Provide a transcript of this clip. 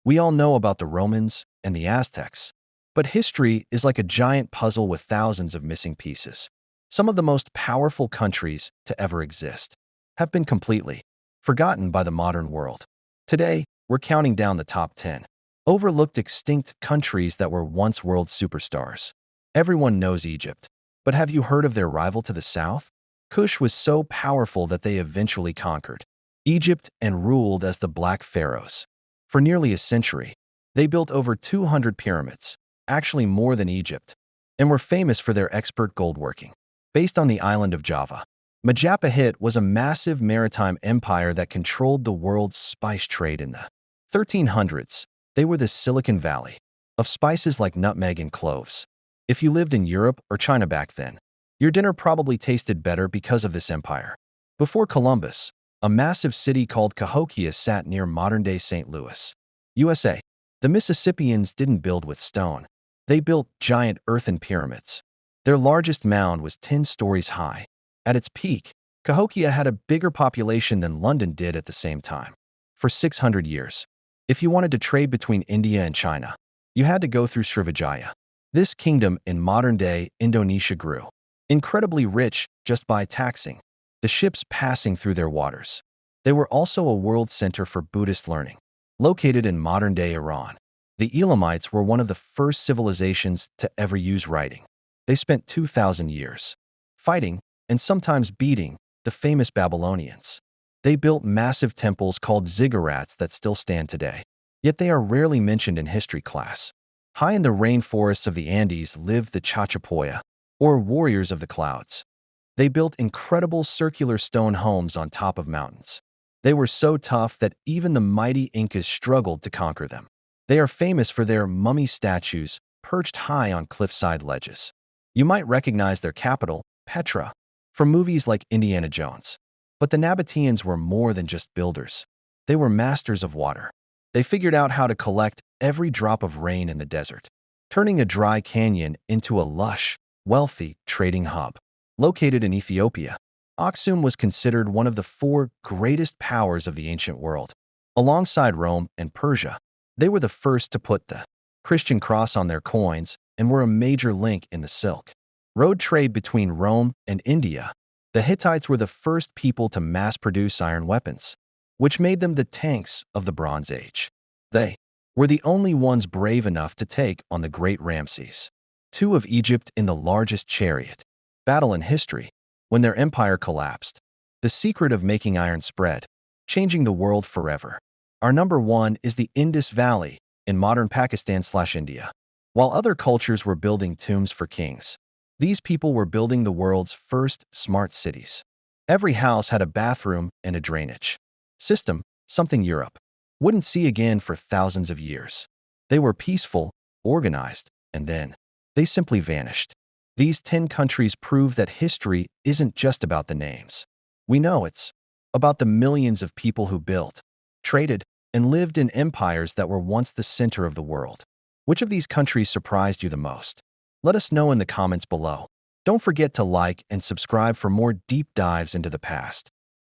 We all know about the Romans and the Aztecs, but history is like a giant puzzle with thousands of missing pieces. Some of the most powerful countries to ever exist have been completely forgotten by the modern world. Today, we're counting down the top 10 overlooked extinct countries that were once world superstars. Everyone knows Egypt, but have you heard of their rival to the south? Kush was so powerful that they eventually conquered Egypt and ruled as the Black Pharaohs. For nearly a century, they built over 200 pyramids, actually more than Egypt, and were famous for their expert gold working. Based on the island of Java, Majapahit was a massive maritime empire that controlled the world's spice trade in the 1300s. They were the Silicon Valley of spices like nutmeg and cloves. If you lived in Europe or China back then, your dinner probably tasted better because of this empire. Before Columbus, a massive city called Cahokia sat near modern-day St. Louis, USA. The Mississippians didn't build with stone. They built giant earthen pyramids. Their largest mound was 10 stories high. At its peak, Cahokia had a bigger population than London did at the same time. For 600 years, if you wanted to trade between India and China, you had to go through Srivijaya. This kingdom in modern-day Indonesia grew incredibly rich just by taxing the ships passing through their waters. They were also a world center for Buddhist learning. Located in modern-day Iran, the Elamites were one of the first civilizations to ever use writing. They spent 2,000 years fighting and sometimes beating the famous Babylonians. They built massive temples called ziggurats that still stand today, yet they are rarely mentioned in history class. High in the rainforests of the Andes lived the Chachapoya, or warriors of the clouds. They built incredible circular stone homes on top of mountains. They were so tough that even the mighty Incas struggled to conquer them. They are famous for their mummy statues perched high on cliffside ledges. You might recognize their capital, Petra, from movies like Indiana Jones. But the Nabateans were more than just builders. They were masters of water. They figured out how to collect every drop of rain in the desert, turning a dry canyon into a lush, wealthy trading hub. Located in Ethiopia, Aksum was considered one of the four greatest powers of the ancient world. Alongside Rome and Persia, they were the first to put the Christian cross on their coins and were a major link in the Silk Road trade between Rome and India. The Hittites were the first people to mass-produce iron weapons, which made them the tanks of the Bronze Age. They were the only ones brave enough to take on the great Ramses II of Egypt in the largest chariot battle in history when their empire collapsed. The secret of making iron spread, changing the world forever. Our number one is the Indus Valley in modern Pakistan/India. While other cultures were building tombs for kings, these people were building the world's first smart cities. Every house had a bathroom and a drainage system, something Europe wouldn't see again for thousands of years. They were peaceful, organized, and then they simply vanished. These 10 countries prove that history isn't just about the names. We know it's about the millions of people who built, traded, and lived in empires that were once the center of the world. Which of these countries surprised you the most? Let us know in the comments below. Don't forget to like and subscribe for more deep dives into the past.